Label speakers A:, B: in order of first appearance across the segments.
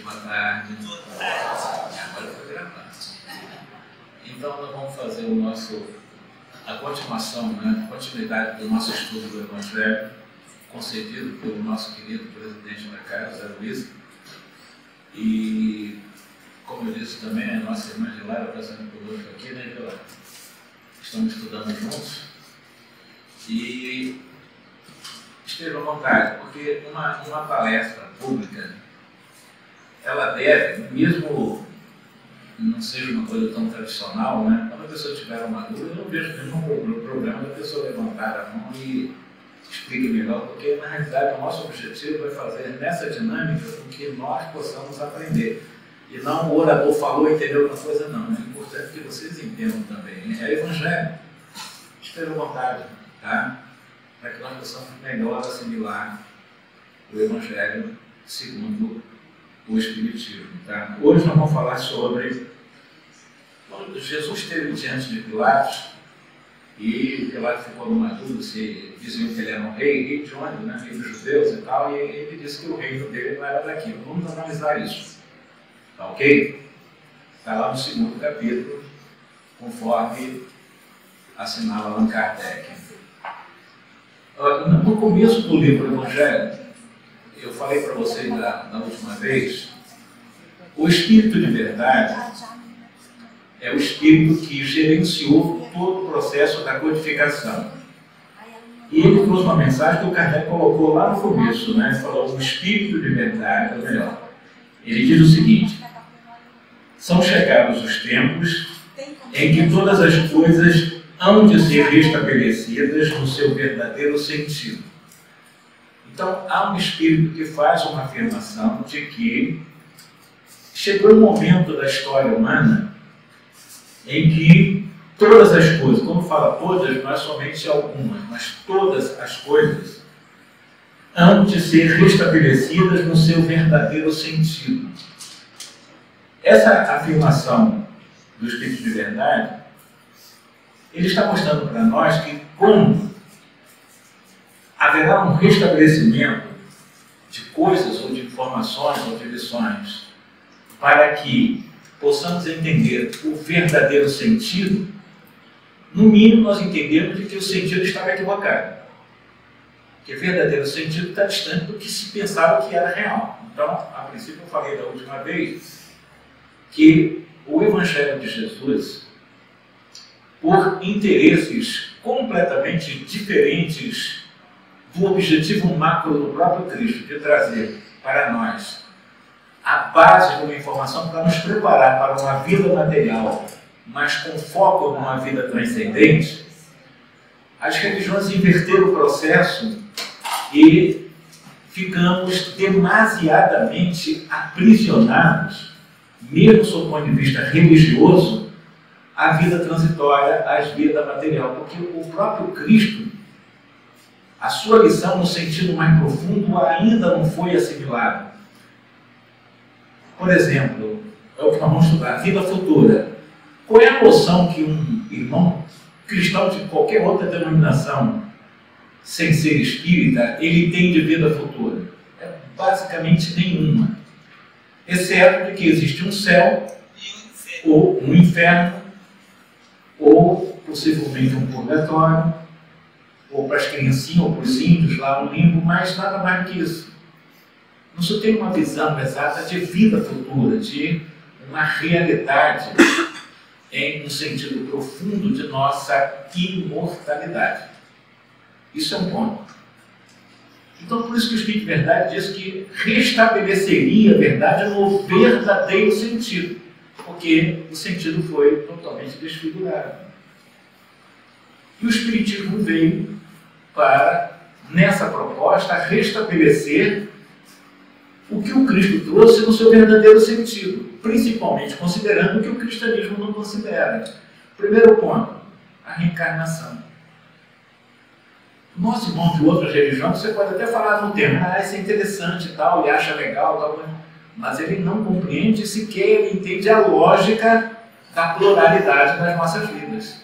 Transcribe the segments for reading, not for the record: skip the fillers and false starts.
A: Boa tarde. Agora foi gravado. Então nós vamos fazer a continuação, né, a continuidade do nosso estudo do Evangelho, concedido pelo nosso querido presidente da casa, Luiz. E, como eu disse também, a nossa irmã de Lara passando conosco aqui, né, Pilar? Estamos estudando juntos. E esteja à vontade, porque uma palestra pública, ela deve, mesmo não seja uma coisa tão tradicional, né? Quando a pessoa tiver uma dúvida, eu não vejo nenhum problema da pessoa levantar a mão e explique melhor, porque na realidade o nosso objetivo é fazer nessa dinâmica com que nós possamos aprender. E não o orador falou e entendeu uma coisa, não. É importante que vocês entendam também. É Evangelho. Esteja à vontade, tá? Para que nós possamos melhor assimilar o Evangelho segundo o Espiritismo. Tá? Hoje nós vamos falar sobre quando Jesus esteve diante de Pilatos, e Pilatos ficou numa dúvida se diziam que ele era um rei de onde, né? Rei dos judeus e tal, e ele disse que o reino dele não era daqui. Vamos analisar isso. Tá ok? Está lá no segundo capítulo, conforme assinala Allan Kardec. No começo do livro Evangelho, eu falei para vocês da última vez, o Espírito de Verdade é o Espírito que gerenciou todo o processo da codificação. E ele trouxe uma mensagem que o Kardec colocou lá no começo, né? Ele falou, o Espírito de Verdade, ou melhor, ele diz o seguinte: são chegados os tempos em que todas as coisas hão de ser restabelecidas no seu verdadeiro sentido. Então, há um Espírito que faz uma afirmação de que chegou um momento da história humana em que todas as coisas, quando fala todas, não é somente algumas, mas todas as coisas hão de ser restabelecidas no seu verdadeiro sentido. Essa afirmação do Espírito de Verdade, ele está mostrando para nós que quando haverá um restabelecimento de coisas ou de informações ou de lições para que possamos entender o verdadeiro sentido, no mínimo nós entendemos de que o sentido estava equivocado. Porque o verdadeiro sentido está distante do que se pensava que era real. Então, a princípio eu falei da última vez que o Evangelho de Jesus, por interesses completamente diferentes do objetivo macro do próprio Cristo, de trazer para nós a base de uma informação para nos preparar para uma vida material, mas com foco numa vida transcendente, as religiões inverteram o processo e ficamos demasiadamente aprisionados, mesmo sob o ponto de vista religioso, à vida transitória, à vida material, porque o próprio Cristo, a sua lição no sentido mais profundo ainda não foi assimilada. Por exemplo, é o que nós vamos estudar, a vida futura. Qual é a noção que um irmão cristão de qualquer outra denominação, sem ser espírita, ele tem de vida futura? É basicamente nenhuma. Exceto de que existe um céu, ou um inferno, ou possivelmente um purgatório, ou para as criancinhas, ou para os índios lá no limbo, mas nada mais do que isso. Não se tem uma visão exata de vida futura, de uma realidade em um sentido profundo de nossa imortalidade. Isso é um ponto. Então, por isso que o Espírito de Verdade diz que restabeleceria a verdade no verdadeiro sentido, porque o sentido foi totalmente desfigurado. E o Espiritismo veio para, nessa proposta, restabelecer o que o Cristo trouxe no seu verdadeiro sentido, principalmente considerando o que o cristianismo não considera. Primeiro ponto, a reencarnação. Nós, irmãos de outras religiões, você pode até falar no tema, isso é interessante e tal, ele acha legal, tal, mas ele não compreende sequer, ele entende a lógica da pluralidade das nossas vidas.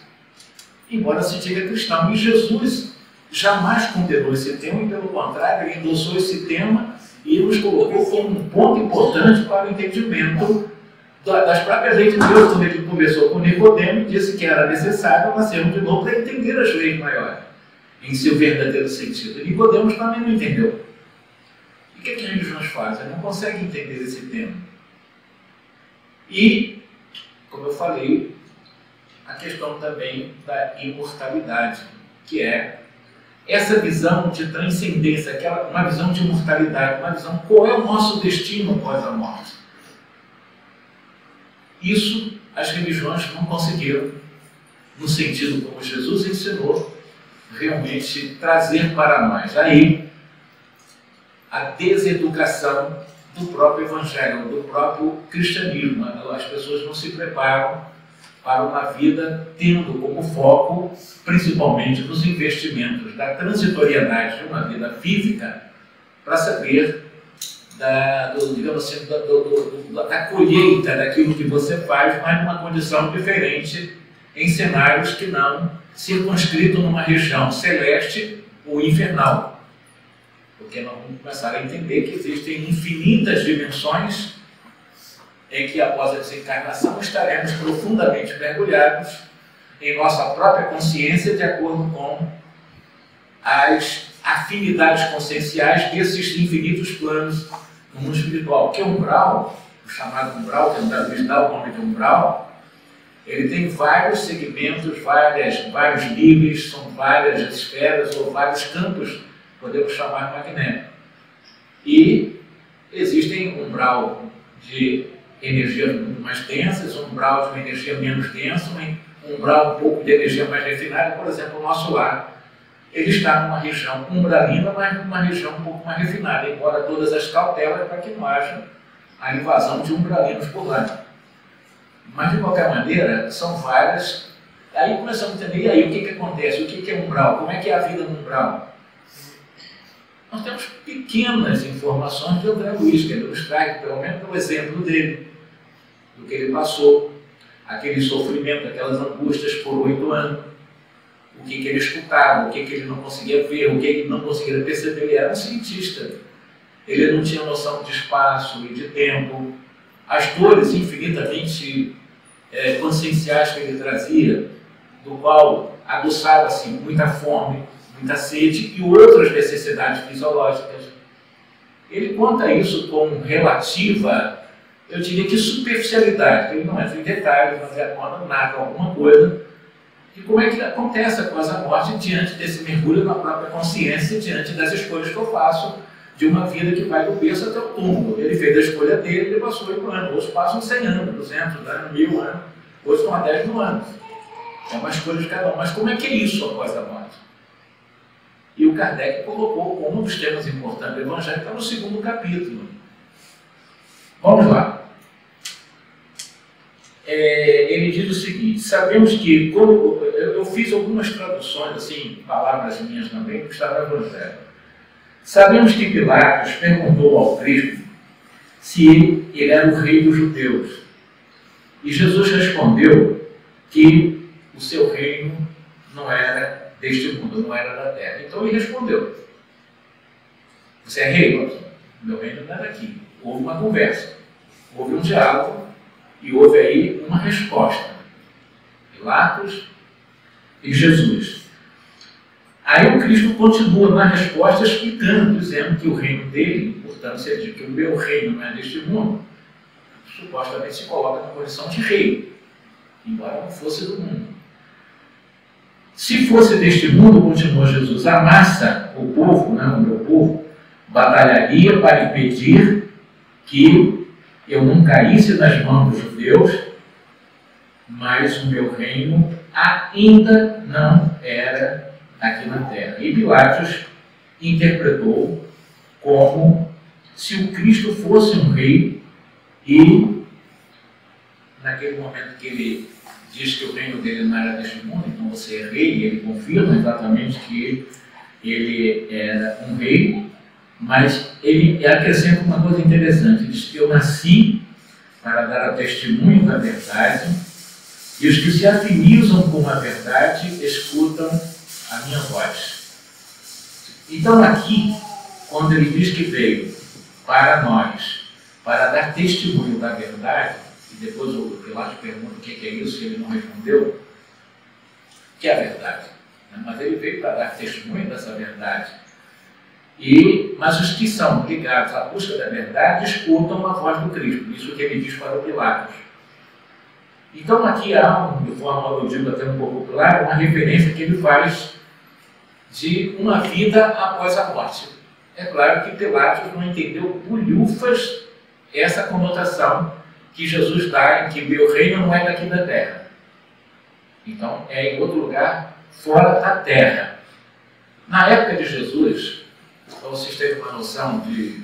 A: Embora se diga cristão, e Jesus jamais condenou esse tema, e pelo contrário, ele endossou esse tema e nos colocou como um ponto importante para o entendimento das próprias leis de Deus, quando ele conversou com Nicodemo e disse que era necessário nascermos de novo para entender as leis maiores, em seu verdadeiro sentido. E Nicodemo também não entendeu. E o que as religiões fazem? Não conseguem entender esse tema. E, como eu falei, a questão também da imortalidade, que é essa visão de transcendência, uma visão de imortalidade, uma visão qual é o nosso destino após a morte. Isso as religiões não conseguiram, no sentido como Jesus ensinou, realmente trazer para nós. Aí, a deseducação do próprio evangelho, do próprio cristianismo. As pessoas não se preparam para uma vida tendo como foco, principalmente nos investimentos da transitoriedade de uma vida física, para saber digamos assim, da colheita daquilo que você faz, mas numa condição diferente, em cenários que não circunscritos numa região celeste ou infernal. Porque nós vamos começar a entender que existem infinitas dimensões em que, após a desencarnação, estaremos profundamente mergulhados em nossa própria consciência, de acordo com as afinidades conscienciais desses infinitos planos no mundo espiritual. Que é umbral, o chamado umbral, que Davi dá o nome de umbral, ele tem vários segmentos, vários níveis, são várias esferas ou vários campos, podemos chamar magnéticos. E existem umbral de energias muito mais densas, umbral de uma energia menos densa, um umbral um pouco de energia mais refinada. Por exemplo, o nosso lar, ele está numa região umbralina, mas numa região um pouco mais refinada, embora todas as cautelas para que não haja a invasão de umbralinos por lá. Mas, de qualquer maneira, são várias. Aí começamos a entender, e aí, o que acontece? O que é umbral? Como é que é a vida no umbral? Nós temos pequenas informações de André Luiz, que ele nos traz, pelo menos, o exemplo dele, do que ele passou, aquele sofrimento, aquelas angústias por 8 anos, o que ele escutava, o que ele não conseguia ver, o que ele não conseguia perceber. Ele era um cientista, ele não tinha noção de espaço e de tempo, as dores infinitamente conscienciais que ele trazia, do qual aguçava-se muita fome, muita sede e outras necessidades fisiológicas. Ele conta isso com relativa, eu diria que superficialidade, ele não entra em detalhes, mas narra alguma coisa de como é que acontece após a morte diante desse mergulho na própria consciência, diante das escolhas que eu faço de uma vida que vai do berço até o túmulo. Ele fez a escolha dele, ele passou 8 anos, outros passam 100 anos, 200 anos, 1000 anos, outros estão a 10 mil anos. É uma escolha de cada um. Mas como é que é isso após a morte? E o Kardec colocou como um dos temas importantes do Evangelho, está no 2º capítulo. Vamos lá. Ele diz o seguinte: sabemos que, como eu fiz algumas traduções, assim, palavras minhas também, que está no Evangelho. Sabemos que Pilatos perguntou ao Cristo se ele era o rei dos judeus. E Jesus respondeu que o seu reino não era deste mundo, não era da terra. Então ele respondeu: você é rei? Meu reino não é daqui. Houve uma conversa, houve um diálogo e houve aí uma resposta. Pilatos e Jesus. Aí o Cristo continua na resposta explicando, dizendo que o reino dele, portanto, se ele diz que o meu reino não é deste mundo, supostamente se coloca na condição de rei, embora não fosse do mundo. Se fosse deste mundo, continuou Jesus, a massa, o povo, o meu povo, batalharia para impedir que eu não caísse nas mãos dos judeus, mas o meu reino ainda não era aqui na terra. E Pilatos interpretou como se o Cristo fosse um rei e, naquele momento que ele diz que o reino dele não era deste mundo, então você é rei, e ele confirma exatamente que ele era um rei, mas ele acrescenta uma coisa interessante, diz que eu nasci para dar o testemunho da verdade, e os que se afinizam com a verdade escutam a minha voz. Então aqui, quando ele diz que veio para nós, para dar testemunho da verdade, e depois o Pilatos pergunta o que é isso, e ele não respondeu, que é a verdade. Mas ele veio para dar testemunho dessa verdade. Mas os que são ligados à busca da verdade escutam a voz do Cristo, isso que ele diz para o Pilatos. Então aqui há, de forma aludiva até um pouco clara, uma referência que ele faz de uma vida após a morte. É claro que Pilatos não entendeu bolhufas essa conotação que Jesus dá em que meu reino não é daqui da terra. Então é em outro lugar, fora da terra. Na época de Jesus, para vocês terem uma noção de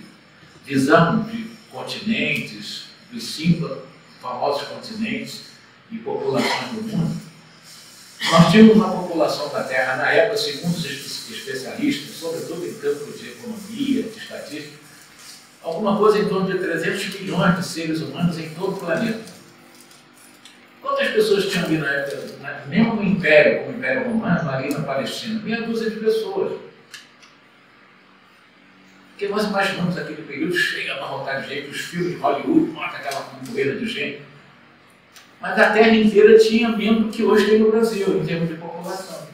A: visão de continentes, dos 5 famosos continentes e populações do mundo, nós tínhamos uma população da Terra, na época, segundo os especialistas, sobretudo em campo de economia, de estatística, alguma coisa em torno de 300 milhões de seres humanos em todo o planeta. Quantas pessoas tinham ali na época, mesmo no Império, como o Império Romano, ali na Palestina? Meia dúzia de pessoas. Porque nós imaginamos aquele período cheio de abarrotar de gente, os filmes de Hollywood mostram aquela poeira de gente. Mas a Terra inteira tinha menos do que hoje tem no Brasil, em termos de população.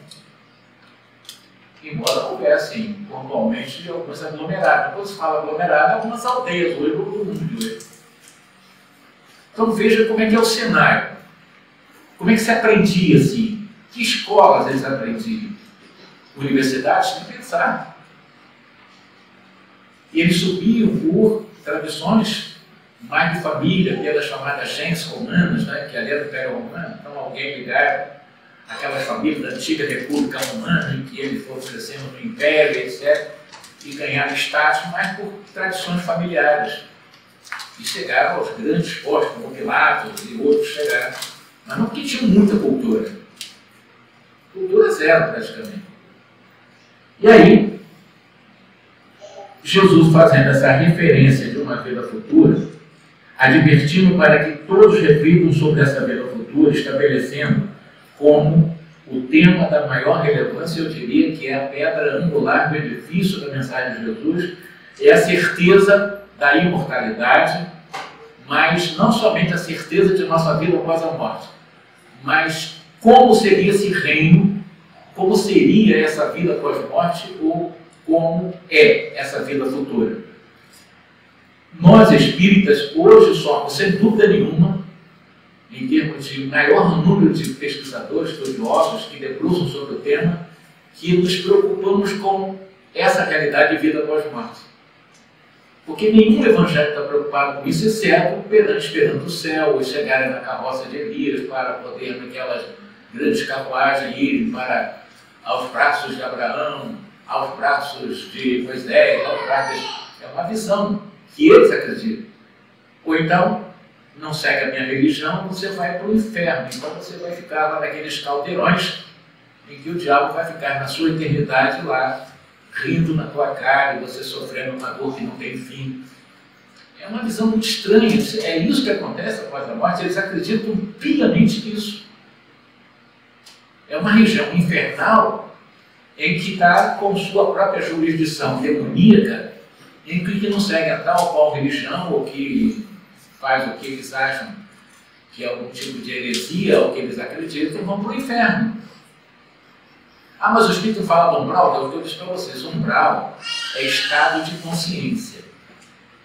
A: Embora houvessem, pontualmente, alguns aglomerados. Quando se fala aglomerado, algumas aldeias hoje do mundo de hoje. Então veja como é que é o cenário. Como é que se aprendia assim? Que escolas eles aprendiam? Universidades, tem que pensar. E eles subiam por tradições mais de família, pelas chamadas gens romanas, né, que ali era do Império Romano. Então alguém ligado àquelas famílias da antiga República Romana, em que eles foram crescendo no Império, etc., e ganharam status, mas por tradições familiares. E chegaram aos grandes postos, como Pilatos e outros chegaram. Mas não porque tinham muita cultura. Cultura zero, praticamente. E aí, Jesus fazendo essa referência de uma vida futura, advertindo para que todos reflitam sobre essa vida futura, estabelecendo como o tema da maior relevância, eu diria que é a pedra angular do edifício da mensagem de Jesus, é a certeza da imortalidade, mas não somente a certeza de nossa vida após a morte, mas como seria esse reino, como seria essa vida após a morte, ou como é essa vida futura. Nós espíritas hoje somos, sem dúvida nenhuma, em termos de maior número de pesquisadores, estudiosos que debruçam sobre o tema, que nos preocupamos com essa realidade de vida após a morte. Porque nenhum evangelho está preocupado com isso, exceto esperando o céu, e chegarem na carroça de Elias para poder, naquelas grandes carruagens, irem aos braços de Abraão, aos braços de Moisés, aos braços... É uma visão que eles acreditam. Ou então, não segue a minha religião, você vai para o inferno. Então você vai ficar lá naqueles caldeirões em que o diabo vai ficar na sua eternidade lá, rindo na tua cara e você sofrendo uma dor que não tem fim. É uma visão muito estranha. É isso que acontece após a morte. Eles acreditam piamente nisso. É uma região infernal em que está com sua própria jurisdição demoníaca, em que não segue a tal ou qual religião, ou que faz o que eles acham que é algum tipo de heresia, ou que eles acreditam, vão para o inferno. Ah, mas o Espírito fala do umbral, eu disse para vocês, umbral é estado de consciência.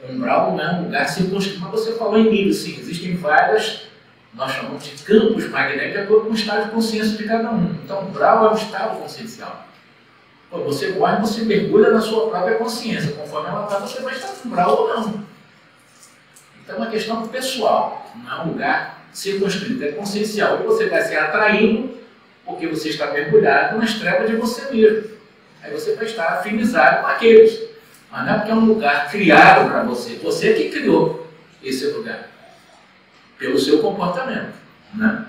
A: Umbral não é um lugar circunscrito, mas você falou em nível, sim, existem várias, nós chamamos de campos magnéticos, de acordo com o estado de consciência de cada um. Então, umbral é um estado consciencial. Quando você morre, você mergulha na sua própria consciência. Conforme ela está, você vai estar no umbral ou não. Então é uma questão pessoal, não é um lugar circunscrito, é consciencial. E você vai ser atraído porque você está mergulhado nas trevas de você mesmo. Aí você vai estar afinizado com aqueles. Mas não é porque é um lugar criado para você. Você que criou esse lugar. Pelo seu comportamento. Né?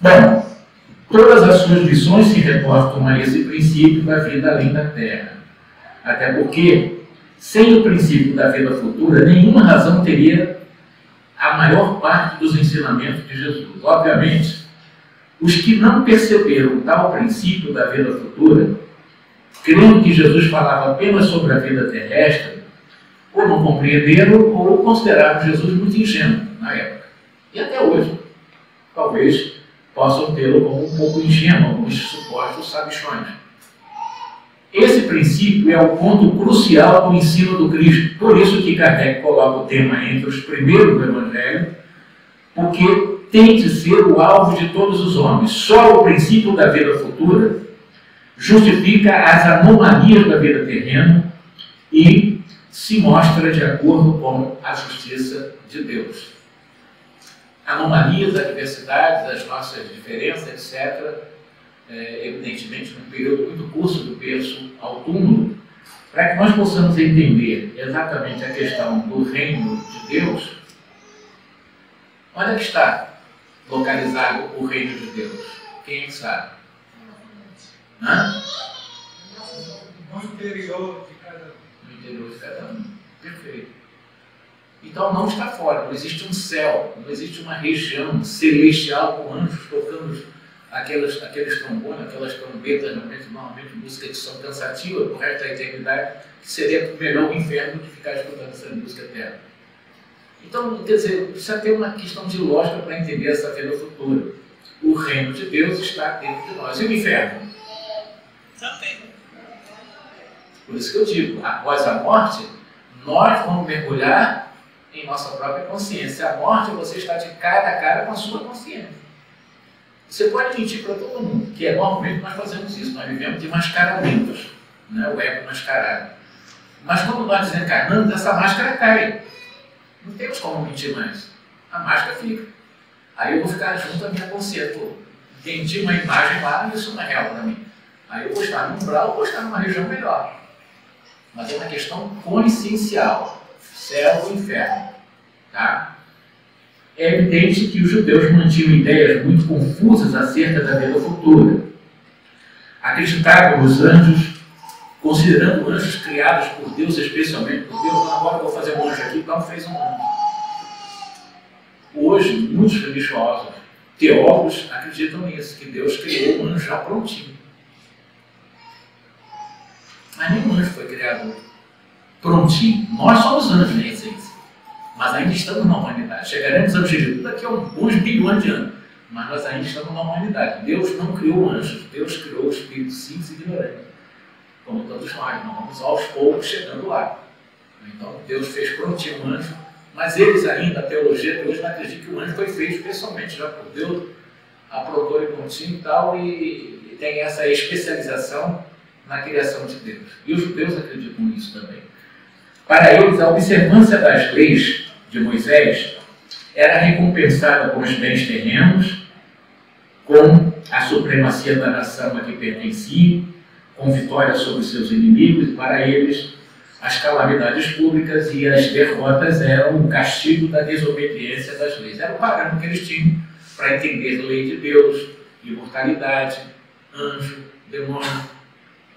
A: Bom, todas as suas lições se reportam a esse princípio da vida além da Terra. Até porque, sem o princípio da vida futura, nenhuma razão teria a maior parte dos ensinamentos de Jesus. Obviamente, os que não perceberam tal princípio da vida futura, crendo que Jesus falava apenas sobre a vida terrestre, ou não compreenderam, ou consideraram Jesus muito ingênuo na época. E até hoje, talvez possam tê-lo como um pouco ingênuo, alguns supostos sabichões. Esse princípio é o ponto crucial do ensino do Cristo. Por isso que Kardec coloca o tema entre os primeiros do Evangelho, porque tem de ser o alvo de todos os homens. Só o princípio da vida futura justifica as anomalias da vida terrena e se mostra de acordo com a justiça de Deus. Anomalias, adversidades, as nossas diferenças, etc., evidentemente, num período muito curto do berço ao túmulo, para que nós possamos entender exatamente a questão do reino de Deus. Onde é que está localizado o reino de Deus? Quem é que sabe?
B: No interior de cada um.
A: No interior de cada um. Perfeito. Então não está fora, não existe um céu, não existe uma região celestial com anjos tocando aqueles trombones, aquelas trombetas, normalmente músicas que são cansativas por resto da eternidade, que seria melhor o inferno de ficar escutando essa música eterna. Então, quer dizer, precisa ter uma questão de lógica para entender essa vida futura. O reino de Deus está dentro de nós. E o inferno? Também. Por isso que eu digo, após a morte, nós vamos mergulhar em nossa própria consciência. A morte, você está de cara a cara com a sua consciência. Você pode mentir para todo mundo, que é normalmente nós fazemos isso, nós vivemos de mascaramentos, né? O ego mascarado. Mas quando nós desencarnamos, essa máscara cai. Não temos como mentir mais. A máscara fica. Aí eu vou ficar junto à minha consciência. Pô, entendi uma imagem lá, isso não é real para mim. Aí eu vou estar num umbral, vou estar numa região melhor. Mas é uma questão consciencial. Céu ou inferno. Tá? É evidente que os judeus mantinham ideias muito confusas acerca da vida futura. Acreditavam nos anjos, considerando anjos criados por Deus, especialmente por Deus. Não, agora eu vou fazer um anjo aqui, então fez um anjo. Hoje, muitos religiosos, teólogos, acreditam nisso, que Deus criou um anjo já prontinho. Mas nenhum anjo foi criado prontinho. Nós somos anjos, na essência. Mas ainda estamos na humanidade. Chegaremos ao objetivo daqui a uns bilhões de anos. Mas nós ainda estamos na humanidade. Deus não criou anjos. Deus criou o espírito simples e ignorante. Como todos nós. Nós vamos aos poucos chegando lá. Então Deus fez prontinho um anjo. Mas eles ainda, a teologia de hoje, não acreditam que o anjo foi feito pessoalmente já por Deus. Aprontou ele prontinho e tal. E tem essa especialização na criação de Deus. E os judeus acreditam nisso também. Para eles, a observância das leis de Moisés era recompensada com os bens terrenos, com a supremacia da nação a que pertenciam, com vitória sobre seus inimigos, e para eles as calamidades públicas e as derrotas eram o castigo da desobediência das leis. Era o parâmetro que eles tinham para entender a lei de Deus, imortalidade, anjo, demônio.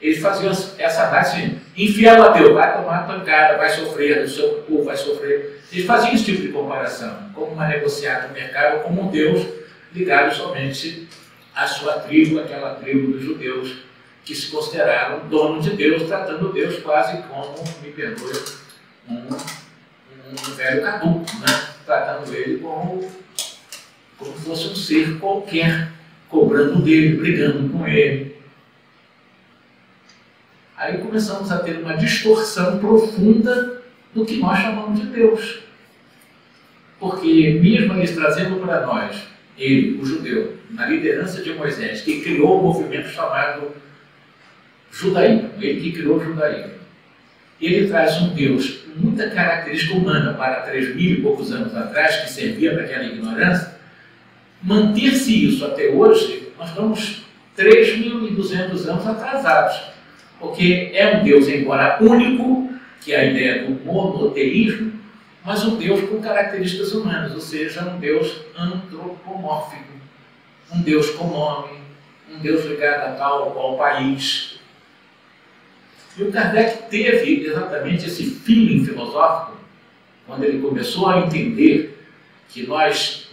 A: Eles faziam essa análise, infiel a Deus, vai tomar pancada, vai sofrer, o seu povo vai sofrer. Eles faziam esse tipo de comparação, como uma negociata no mercado, como um Deus ligado somente à sua tribo, aquela tribo dos judeus, que se consideraram dono de Deus, tratando Deus quase como, me perdoe, um velho caduco, né? Tratando ele como fosse um ser qualquer, cobrando dele, brigando com ele. Aí começamos a ter uma distorção profunda do que nós chamamos de Deus. Porque mesmo eles trazendo para nós, ele, o judeu, na liderança de Moisés, que criou um movimento chamado judaísmo, ele que criou o judaísmo, ele traz um Deus com muita característica humana para 3.000 e poucos anos atrás, que servia para aquela ignorância. Manter-se isso até hoje, nós estamos 3.200 anos atrasados. Porque é um Deus, embora único, que é a ideia do monoteísmo, mas um Deus com características humanas, ou seja, um Deus antropomórfico, um Deus com nome, um Deus ligado a tal ou qual país. E o Kardec teve exatamente esse feeling filosófico, quando ele começou a entender que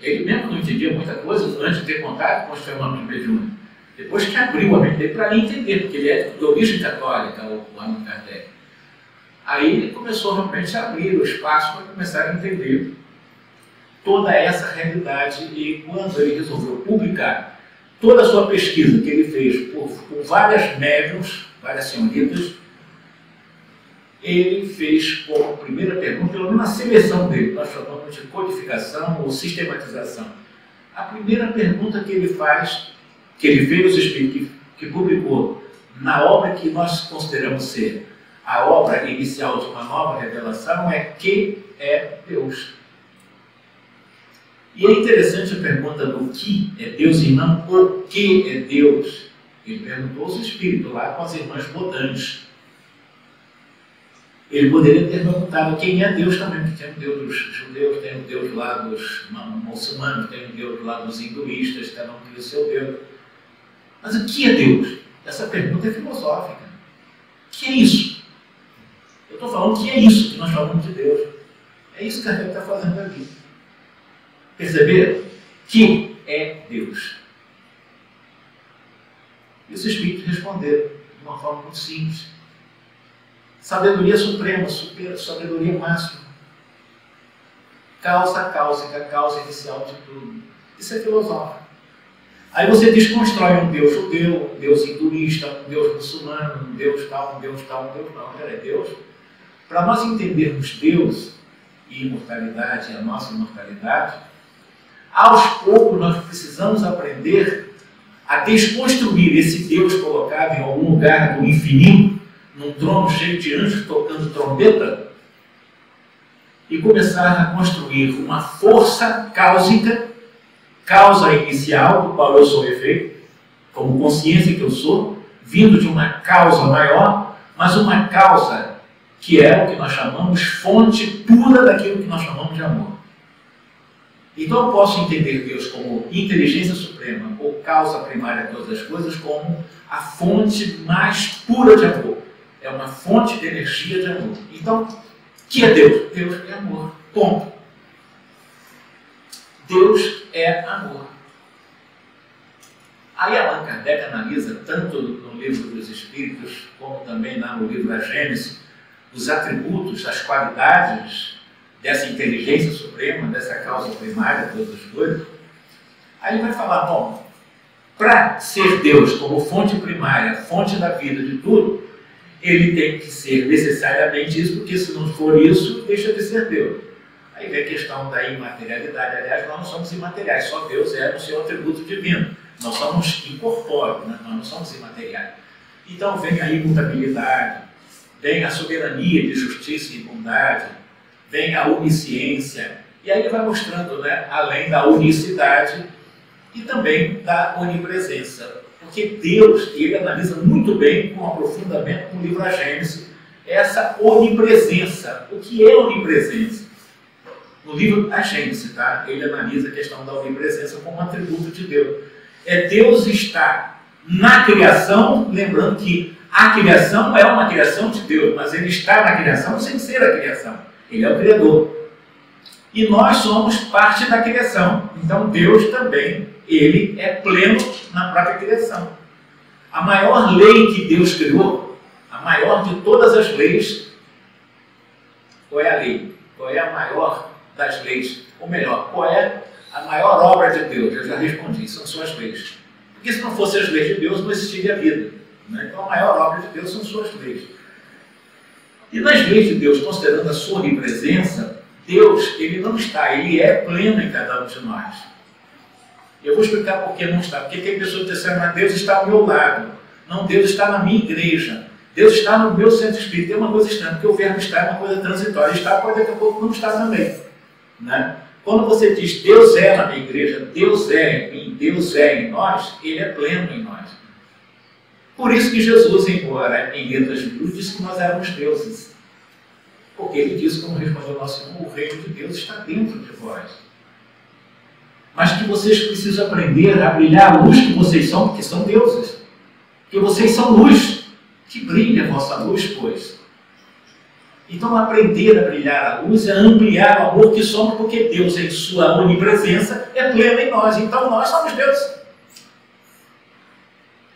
A: ele mesmo não entendia muita coisa antes de ter contato com os fenômenos mediúnicos. Depois que abriu a mente dele para entender, porque ele é de origem católica, o Allan Kardec. Aí ele começou realmente a abrir o espaço para começar a entender toda essa realidade, e quando ele resolveu publicar toda a sua pesquisa que ele fez com várias médiums, várias senhoritas, ele fez como primeira pergunta, pelo menos na seleção dele, nós chamamos de codificação ou sistematização. A primeira pergunta que ele faz, que ele fez os espíritos, que publicou na obra que nós consideramos ser a obra inicial de uma nova revelação, é: que é Deus? E é interessante a pergunta do que é Deus e não o que é Deus. Ele perguntou aos espíritos lá com as irmãs Bodantes. Ele poderia ter perguntado quem é Deus também, porque tem o Deus dos judeus, tem o Deus lá dos muçulmanos, tem o Deus lá dos hinduístas, cada um tem o seu Deus. Mas o que é Deus? Essa pergunta é filosófica. O que é isso? Eu estou falando o que é isso que nós falamos de Deus. É isso que a gente está fazendo aqui. Perceberam? Que é Deus? E os espíritos responderam de uma forma muito simples. Sabedoria suprema, sabedoria máxima. Causa cáusica, causa inicial de tudo. Isso é filosófico. Aí você desconstrói um Deus judeu, um Deus hinduísta, um Deus muçulmano, um Deus tal, um Deus tal, um Deus tal. Peraí, Deus? Para nós entendermos Deus e imortalidade, a nossa imortalidade, aos poucos nós precisamos aprender a desconstruir esse Deus colocado em algum lugar do infinito, num trono cheio de anjos tocando trombeta, e começar a construir uma força cáusica, causa inicial, do qual eu sou efeito, como consciência que eu sou, vindo de uma causa maior, mas uma causa que é o que nós chamamos fonte pura daquilo que nós chamamos de amor. Então eu posso entender Deus como inteligência suprema ou causa primária de todas as coisas, como a fonte mais pura de amor. É uma fonte de energia de amor. Então, o que é Deus? Deus é amor. Ponto. Deus é amor. Aí Allan Kardec analisa, tanto no livro dos Espíritos, como também lá no livro da Gênesis, os atributos, as qualidades dessa inteligência suprema, dessa causa primária de todas as coisas. Aí ele vai falar, bom, para ser Deus como fonte primária, fonte da vida de tudo, ele tem que ser necessariamente isso, porque se não for isso, deixa de ser Deus. Aí vem a questão da imaterialidade. Aliás, nós não somos imateriais, só Deus é o seu atributo divino. Nós somos incorpóreos, né? Nós não somos imateriais. Então vem a imutabilidade, vem a soberania de justiça e bondade, vem a onisciência, e aí ele vai mostrando, né, além da unicidade e também da onipresença. Porque Deus, ele analisa muito bem, com aprofundamento no livro A Gênesis, essa onipresença. O que é onipresença? No livro A Gênesis, tá? Ele analisa a questão da onipresença como um atributo de Deus. É Deus estar na criação, lembrando que a criação é uma criação de Deus, mas ele está na criação sem ser a criação. Ele é o Criador. E nós somos parte da criação. Então Deus também, ele é pleno na própria criação. A maior lei que Deus criou, a maior de todas as leis, qual é a lei? Qual é a maior das leis? Ou melhor, qual é a maior obra de Deus? Eu já respondi, são suas leis. Porque se não fossem as leis de Deus, não existiria vida. Então a maior obra de Deus são suas leis. E nas leis de Deus, considerando a sua onipresença, Deus, ele não está, ele é pleno em cada um de nós. Eu vou explicar por que não está. Porque tem pessoas que dizem, mas Deus está ao meu lado. Não, Deus está na minha igreja. Deus está no meu centro espírita. É uma coisa estranha, porque o verbo estar é uma coisa transitória. Estar pode daqui a pouco não estar também. Né? Quando você diz Deus é na minha igreja, Deus é em mim, Deus é em nós, ele é pleno em nós. Por isso que Jesus, embora em letras miúdas, disse que nós éramos deuses. Porque ele disse, como respondeu o nosso irmão, o reino de Deus está dentro de vós. Mas que vocês precisam aprender a brilhar a luz que vocês são, porque são deuses. Que vocês são luz. Que brilhe a vossa luz, pois. Então, aprender a brilhar a luz é ampliar o amor que somos, porque Deus, em sua onipresença, é pleno em nós. Então, nós somos deuses.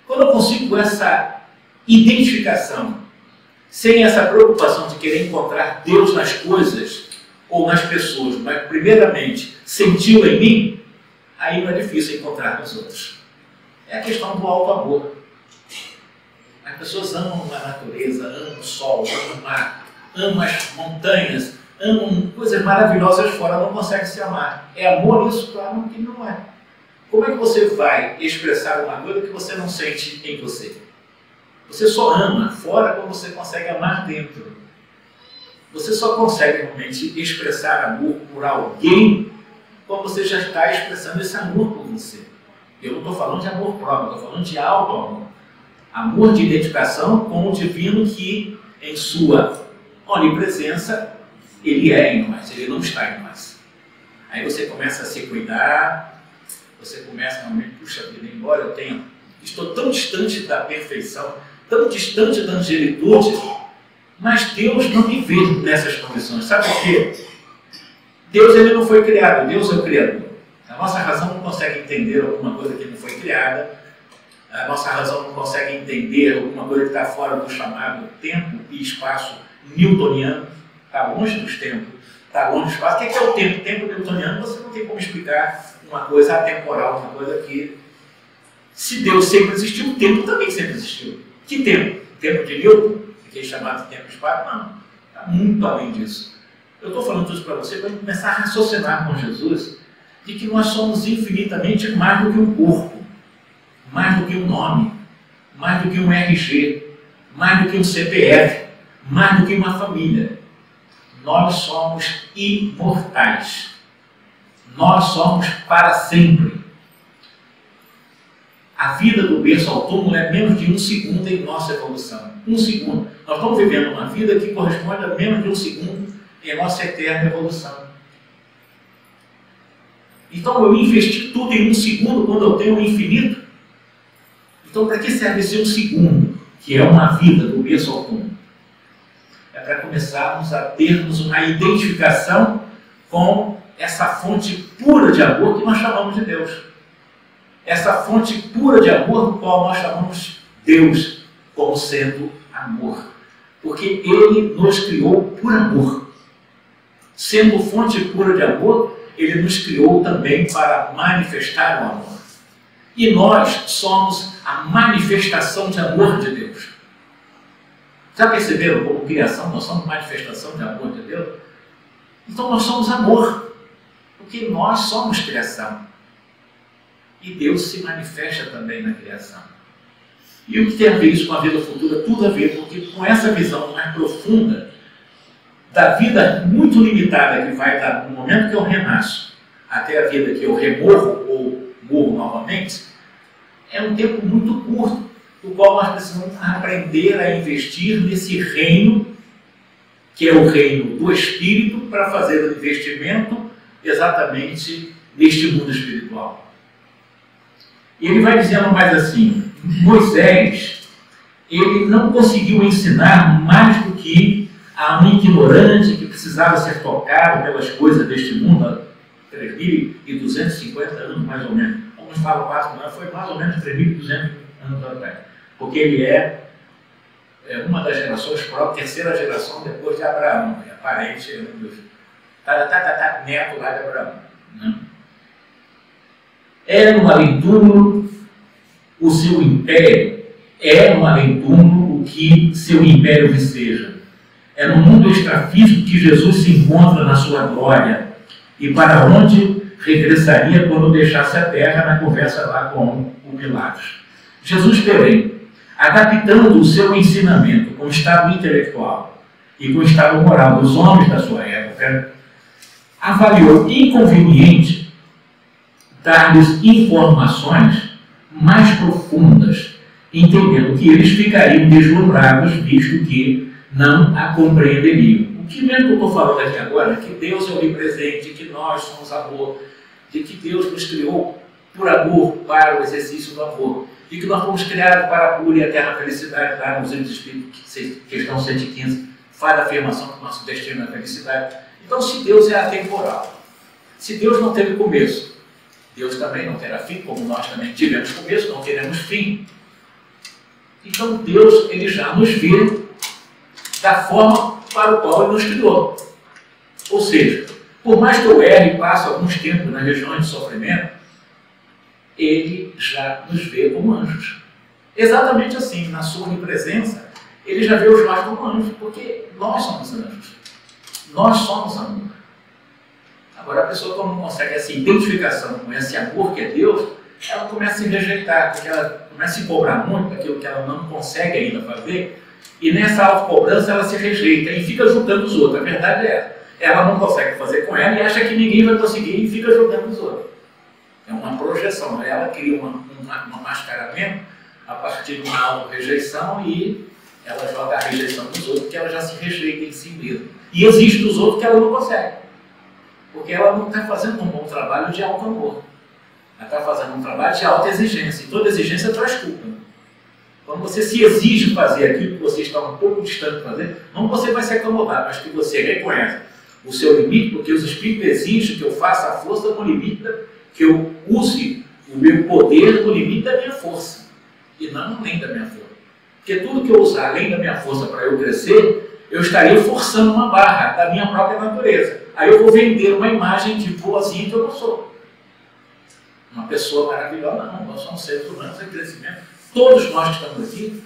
A: Quando eu consigo essa identificação, sem essa preocupação de querer encontrar Deus nas coisas ou nas pessoas, mas primeiramente sentiu em mim, aí não é difícil encontrar nos outros. É a questão do alto amor. As pessoas amam a natureza, amam o sol, amam o mar, amam as montanhas, amam coisas maravilhosas fora, não conseguem se amar. É amor isso? Claro que não é. Como é que você vai expressar uma coisa que você não sente em você? Você só ama fora quando você consegue amar dentro. Você só consegue realmente expressar amor por alguém quando você já está expressando esse amor por você. Eu não estou falando de amor próprio, estou falando de auto-amor. Amor de identificação com o divino que, em sua onipresença, ele é em nós, ele não está em nós. Aí você começa a se cuidar, você começa realmente, puxa vida, embora eu estou tão distante da perfeição, tão distante da angelitude, mas Deus não me vê nessas condições. Sabe por quê? Deus ele não foi criado, Deus é o Criador. A nossa razão não consegue entender alguma coisa que não foi criada, a nossa razão não consegue entender alguma coisa que está fora do chamado tempo e espaço newtoniano, está longe dos tempos, está longe do espaço. O que é o tempo? O tempo newtoniano você não tem como explicar uma coisa atemporal, uma coisa que, se Deus sempre existiu, o tempo também sempre existiu. Que tempo? O tempo de Newton, que é chamado de tempo e espaço? Não, está muito além disso. Eu estou falando tudo para você para começar a raciocinar com Jesus de que nós somos infinitamente mais do que um corpo, mais do que um nome, mais do que um RG, mais do que um CPF, mais do que uma família. Nós somos imortais. Nós somos para sempre. A vida do berço ao túmulo é menos de 1 segundo em nossa evolução. 1 segundo. Nós estamos vivendo uma vida que corresponde a menos de 1 segundo em nossa eterna evolução. Então eu investi tudo em 1 segundo quando eu tenho o infinito. Então para que serve esse 1 segundo, que é uma vida do berço ao túmulo? É para começarmos a termos uma identificação com essa fonte pura de amor que nós chamamos de Deus. Essa fonte pura de amor, do qual nós chamamos Deus como sendo amor. Porque Ele nos criou por amor. Sendo fonte pura de amor, Ele nos criou também para manifestar o amor. E nós somos a manifestação de amor de Deus. Já perceberam como criação nós somos manifestação de amor de Deus? Então nós somos amor, porque nós somos criação. E Deus se manifesta também na criação. E o que tem a ver isso com a vida futura? Tudo a ver, porque com essa visão mais profunda da vida muito limitada que vai dar no momento que eu renasço até a vida que eu remorro ou morro novamente, é um tempo muito curto, do qual nós precisamos aprender a investir nesse reino, que é o reino do Espírito, para fazer o investimento exatamente neste mundo espiritual. E ele vai dizendo mais assim, Moisés, ele não conseguiu ensinar mais do que a um ignorante que precisava ser tocado pelas coisas deste mundo há 3.250 anos, mais ou menos. Alguns falam 4 mil, foi mais ou menos 3.200 anos atrás. Porque ele é uma das gerações próprias, terceira geração depois de Abraão, é parente, neto lá de Abraão. Né? É no além-túmulo o seu império, é no além-túmulo o que seu império viceja. É no mundo extrafísico que Jesus se encontra na sua glória e para onde regressaria quando deixasse a terra na conversa lá com o Pilatos. Jesus, porém, adaptando o seu ensinamento com o estado intelectual e com o estado moral dos homens da sua época, avaliou inconveniente dar-lhes informações mais profundas, entendendo que eles ficariam deslumbrados, visto que não a compreenderiam. O que mesmo que eu estou falando aqui agora é que Deus é onipresente, que nós somos amor, de que Deus nos criou por amor, para o exercício do amor, e que nós fomos criados para a pura e eterna felicidade, lá nos Livros Espíritos, questão 115, faz a afirmação que o nosso destino é a felicidade. Então, se Deus é atemporal, se Deus não teve começo, Deus também não terá fim, como nós também tivemos começo, não teremos fim. Então, Deus, ele já nos vê da forma para o qual ele nos criou. Ou seja, por mais que eu erre e passe alguns tempos nas regiões de sofrimento, ele já nos vê como anjos. Exatamente assim, na sua onipresença, ele já vê os nós como anjos, porque nós somos anjos. Nós somos amor. Agora, a pessoa, quando não consegue essa identificação com esse amor que é Deus, ela começa a se rejeitar, porque ela começa a se cobrar muito daquilo que ela não consegue ainda fazer, e nessa autocobrança ela se rejeita e fica julgando os outros. A verdade é essa. Ela não consegue fazer com ela e acha que ninguém vai conseguir e fica julgando os outros. É uma projeção. Ela cria um mascaramento a partir de uma auto-rejeição e ela joga a rejeição dos outros, porque ela já se rejeita em si mesma. E exige dos outros que ela não consegue. Porque ela não está fazendo um bom trabalho de auto-amor. Ela está fazendo um trabalho de auto-exigência. E toda exigência traz culpa. Quando você se exige fazer aquilo que você está um pouco distante de fazer, não você vai se acomodar, mas que você reconhece o seu limite, porque os Espíritos exigem que eu faça a força no limite, que eu use o meu poder no limite da minha força, e não além da minha força. Porque tudo que eu usar além da minha força para eu crescer, eu estaria forçando uma barra da minha própria natureza. Aí eu vou vender uma imagem de boazinha que eu não sou. Uma pessoa maravilhosa, não. Nós somos seres humanos em crescimento. Todos nós que estamos aqui,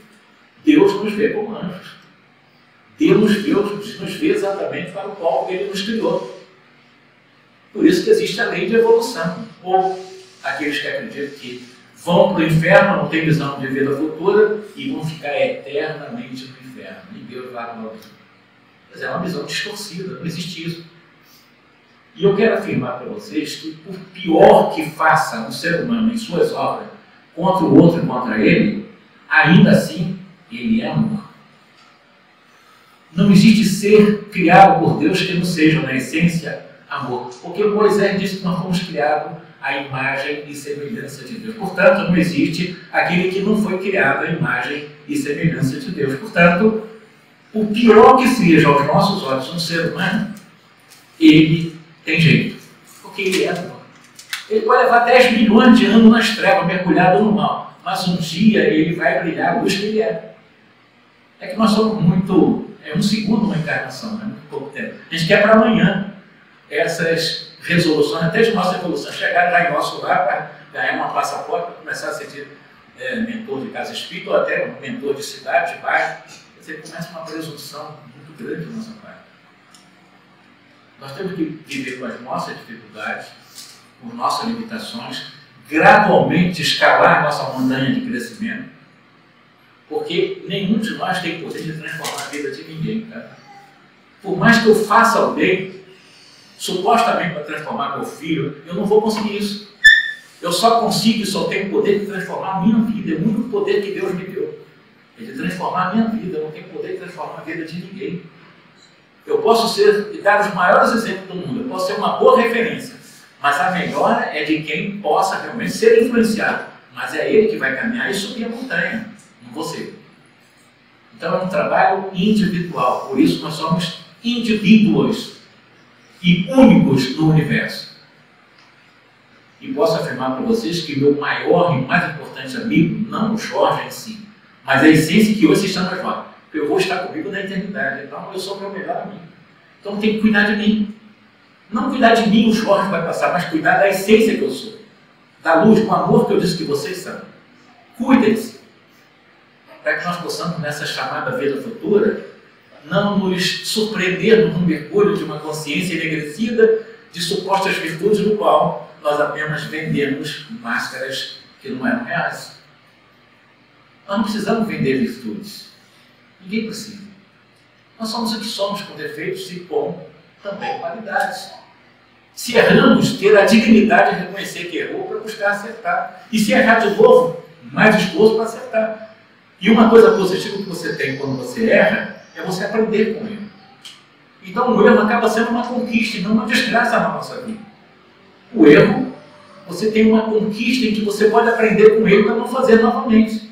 A: Deus nos vê como anjos. Deus nos vê exatamente para o qual Ele nos criou. Por isso que existe a lei de evolução. Ou aqueles que acreditam que vão para o inferno, não têm visão de vida futura e vão ficar eternamente no inferno. E Deus vai para o inferno. Mas é uma visão distorcida, não existe isso. E eu quero afirmar para vocês que, por pior que faça um ser humano em suas obras contra o outro e contra ele, ainda assim, ele é amor. Não existe ser criado por Deus que não seja, na essência, amor. Porque Moisés disse que nós fomos criados à imagem e semelhança de Deus. Portanto, não existe aquele que não foi criado à imagem e semelhança de Deus. Portanto, o pior que seja aos nossos olhos um ser humano, ele tem jeito. Porque ele é amor. Ele pode levar 10 milhões de anos nas trevas, mergulhado no mal. Mas um dia ele vai brilhar a luz que ele é. É que nós somos muito... É um segundo uma encarnação, né? Muito pouco tempo. A gente quer para amanhã essas resoluções, até de nossa evolução, chegar já em nosso lar para ganhar uma passaporte, para começar a ser mentor de casa espírita ou até um mentor de cidade, de bairro. Você começa uma presunção muito grande da nossa parte. Nós temos que viver com as nossas dificuldades, com nossas limitações, gradualmente escalar nossa montanha de crescimento, porque nenhum de nós tem poder de transformar a vida de ninguém. Tá? Por mais que eu faça o bem, supostamente para transformar meu filho, eu não vou conseguir isso. Eu só consigo e só tenho o poder de transformar a minha vida. É o único poder que Deus me deu. É de transformar a minha vida. Eu não tenho poder de transformar a vida de ninguém. Eu posso dar os maiores exemplos do mundo. Eu posso ser uma boa referência. Mas a melhor é de quem possa realmente ser influenciado. Mas é ele que vai caminhar e subir a montanha. Você. Então é um trabalho individual, por isso nós somos indivíduos e únicos no universo. E posso afirmar para vocês que meu maior e mais importante amigo, não o Jorge em si, mas a essência que hoje se chama Jorge. Eu vou estar comigo na eternidade, então eu sou meu melhor amigo. Então tem que cuidar de mim. Não cuidar de mim o Jorge vai passar, mas cuidar da essência que eu sou. Da luz, do amor que eu disse que vocês são. Cuidem-se. Para que nós possamos, nessa chamada vida futura, não nos surpreender num mergulho de uma consciência enegrecida de supostas virtudes, no qual nós apenas vendemos máscaras que não eram reais. Nós não precisamos vender virtudes. Ninguém precisa. Nós somos o que somos, com defeitos e com também qualidades. Se erramos, ter a dignidade de reconhecer que errou para buscar acertar. E se errar de novo, mais disposto para acertar. E uma coisa positiva que você tem quando você erra é você aprender com ele. Então o erro acaba sendo uma conquista e não uma desgraça na nossa vida. O erro, você tem uma conquista em que você pode aprender com ele para não fazer novamente.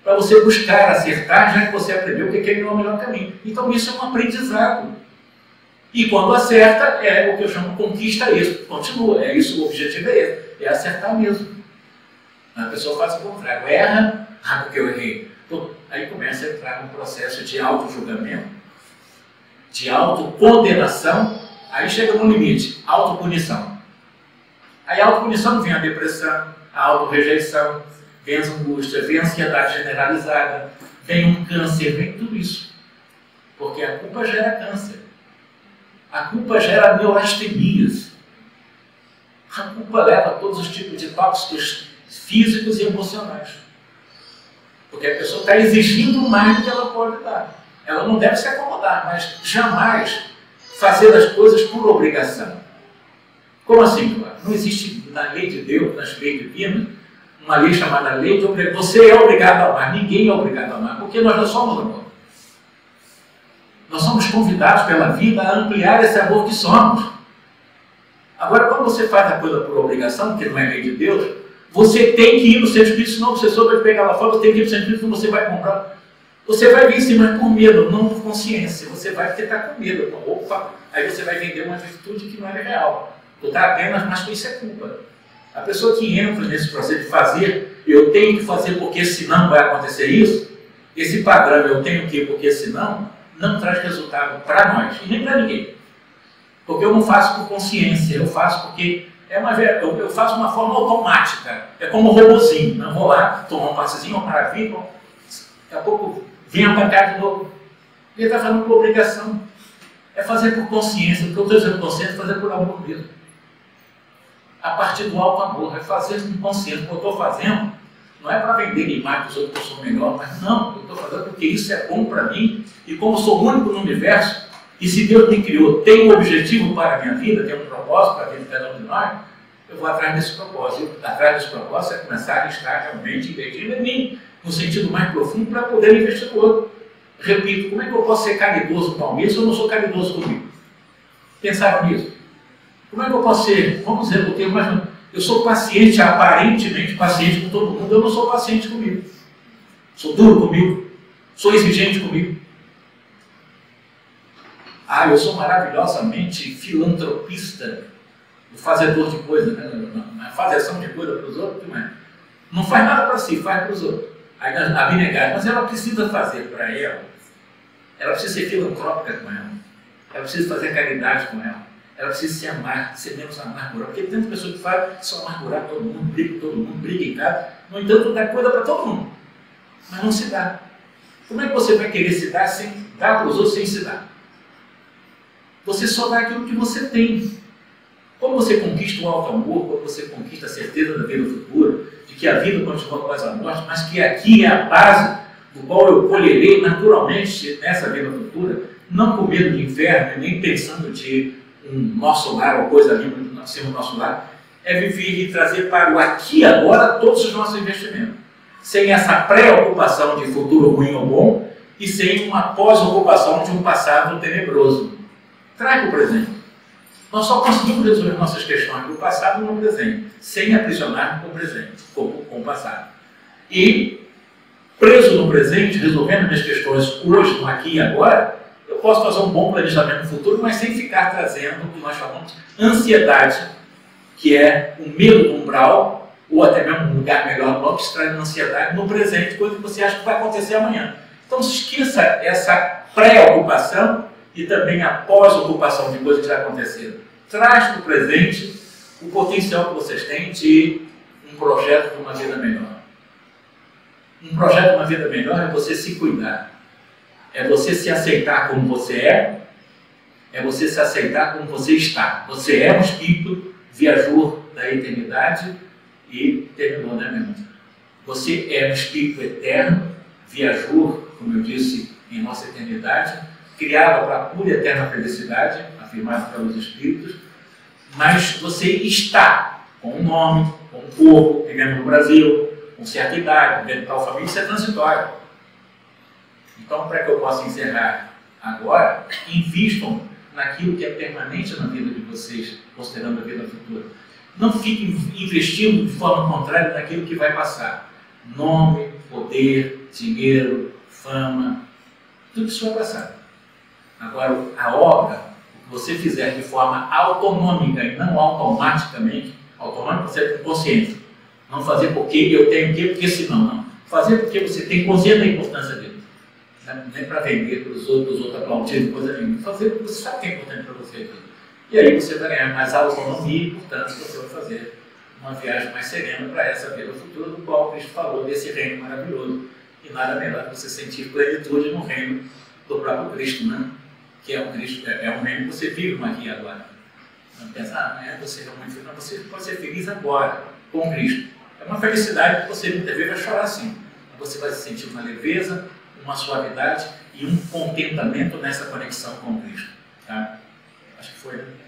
A: Para você buscar acertar, já que você aprendeu que aquele não é o melhor caminho. Então isso é um aprendizado. E quando acerta, é o que eu chamo de conquista isso. Continua, é isso, o objetivo é esse, é acertar mesmo. A pessoa faz o contrário, erra, porque eu errei. Aí começa a entrar um processo de auto-julgamento, de autocondenação, aí chega no limite, autopunição. Aí a autopunição vem a depressão, a autorrejeição, vem as angústias, vem a ansiedade generalizada, vem um câncer, vem tudo isso. Porque a culpa gera câncer. A culpa gera neurastenias. A culpa leva a todos os tipos de tóxicos físicos e emocionais. Porque a pessoa está exigindo mais do que ela pode dar. Ela não deve se acomodar, mas jamais fazer as coisas por obrigação. Como assim, Cláudio? Não existe na lei de Deus, nas leis divinas, uma lei chamada lei de obrigação. Você é obrigado a amar, ninguém é obrigado a amar, porque nós não somos amor. Nós somos convidados pela vida a ampliar esse amor que somos. Agora, quando você faz a coisa por obrigação, que não é lei de Deus, você tem que ir no centro espírita, senão você só vai pegar lá fora, você tem que ir no centro espírita, senão você vai comprar. Você vai vir sim, mas por medo, não por consciência. Você vai porque está com medo. Opa, aí você vai vender uma virtude que não é real. Tu está apenas, mas isso é culpa. A pessoa que entra nesse processo de fazer, eu tenho que fazer porque senão vai acontecer isso, esse padrão eu tenho que porque senão, não traz resultado para nós e nem para ninguém. Porque eu não faço por consciência, eu faço porque eu faço de uma forma automática. É como um robozinho. Eu vou lá, tomar um passezinho, uma maravilha, daqui a pouco vem a pancada de novo. Ele está fazendo por obrigação. É fazer por consciência. O que eu estou dizendo consciência é fazer por amor mesmo. A partir do alto amor, é fazer com consciência. O que eu estou fazendo não é para vender imagem dos outros que eu sou melhor, mas não, eu estou fazendo porque isso é bom para mim, e como eu sou o único no universo, e se Deus me criou, tem um objetivo para a minha vida, tem um propósito para a vida de cada um de nós, eu vou atrás desse propósito. E atrás desse propósito é começar a estar realmente investindo em mim, no sentido mais profundo, para poder investir no outro. Repito, como é que eu posso ser caridoso com alguém se eu não sou caridoso comigo? Pensaram nisso? Como é que eu posso ser, vamos dizer o termo, mas eu sou paciente, aparentemente paciente com todo mundo, eu não sou paciente comigo. Sou duro comigo, sou exigente comigo. Ah, eu sou maravilhosamente filantropista, o fazedor de coisas, né? A fazeção de coisa para os outros, não faz nada para si, faz para os outros. Aí a abnegada, mas ela precisa fazer para ela precisa ser filantrópica com ela precisa fazer caridade com ela precisa se amar, ser menos amargurada, porque tem tanta pessoa que faz só amargurar todo mundo, briga com todo mundo, briga em casa, no entanto dá coisa para todo mundo, mas não se dá. Como é que você vai querer se dar sem dar para os outros sem se dar? Você só dá aquilo que você tem. Como você conquista o alto amor, como você conquista a certeza da vida futura, de que a vida continua após a morte, mas que aqui é a base do qual eu colherei naturalmente nessa vida futura, não com medo de inferno, nem pensando de um nosso lar ou coisa ali acima do nosso lar, é viver e trazer para o aqui e agora todos os nossos investimentos, sem essa preocupação de futuro ruim ou bom e sem uma pós-ocupação de um passado tenebroso. Traga o presente. Nós só conseguimos resolver nossas questões do passado no presente, sem aprisionar com o presente, com o passado. E, preso no presente, resolvendo minhas questões hoje, no aqui e agora, eu posso fazer um bom planejamento no futuro, mas sem ficar trazendo o que nós chamamos de ansiedade, que é o medo do umbral, ou até mesmo um lugar melhor, logo que se traz ansiedade no presente, coisa que você acha que vai acontecer amanhã. Então, se esqueça essa pré-ocupação e também a pós-ocupação de coisas que já aconteceram. Traz para o presente o potencial que vocês têm de um projeto de uma vida melhor. Um projeto de uma vida melhor é você se cuidar. É você se aceitar como você é você se aceitar como você está. Você é um espírito viajor da eternidade e terminou, né, meu irmão? Você é um espírito eterno, viajor, como eu disse, em nossa eternidade, criado para a pura e eterna felicidade, afirmado pelos espíritos, mas você está com um nome, com um corpo, vivendo no Brasil, com certa idade, vivendo tal família, isso é transitório. Então, para que eu possa encerrar agora, invistam naquilo que é permanente na vida de vocês, considerando a vida futura. Não fiquem investindo de forma contrária naquilo que vai passar. Nome, poder, dinheiro, fama, tudo isso vai passar. Agora, a obra, o que você fizer de forma autonômica e não automaticamente, autonômica você com consciência. Não fazer porque eu tenho que, porque senão não. Fazer porque você tem consciência da importância dele. Não é para vender para os outros aplaudirem, coisa nenhuma. Fazer porque você sabe que é importante para você aqui. E aí você vai ganhar mais autonomia e, portanto, você vai fazer uma viagem mais serena para essa vida futura, do qual Cristo falou, desse reino maravilhoso. E nada melhor que você sentir plenitude no reino do próprio Cristo, né? Que é um Cristo, é um reino que você vive no aqui e agora. Não pensa, amanhã você realmente não, você pode ser feliz agora, com Cristo. É uma felicidade que você muitas vezes vai chorar sim. Você vai sentir uma leveza, uma suavidade e um contentamento nessa conexão com Cristo. Tá? Acho que foi, né?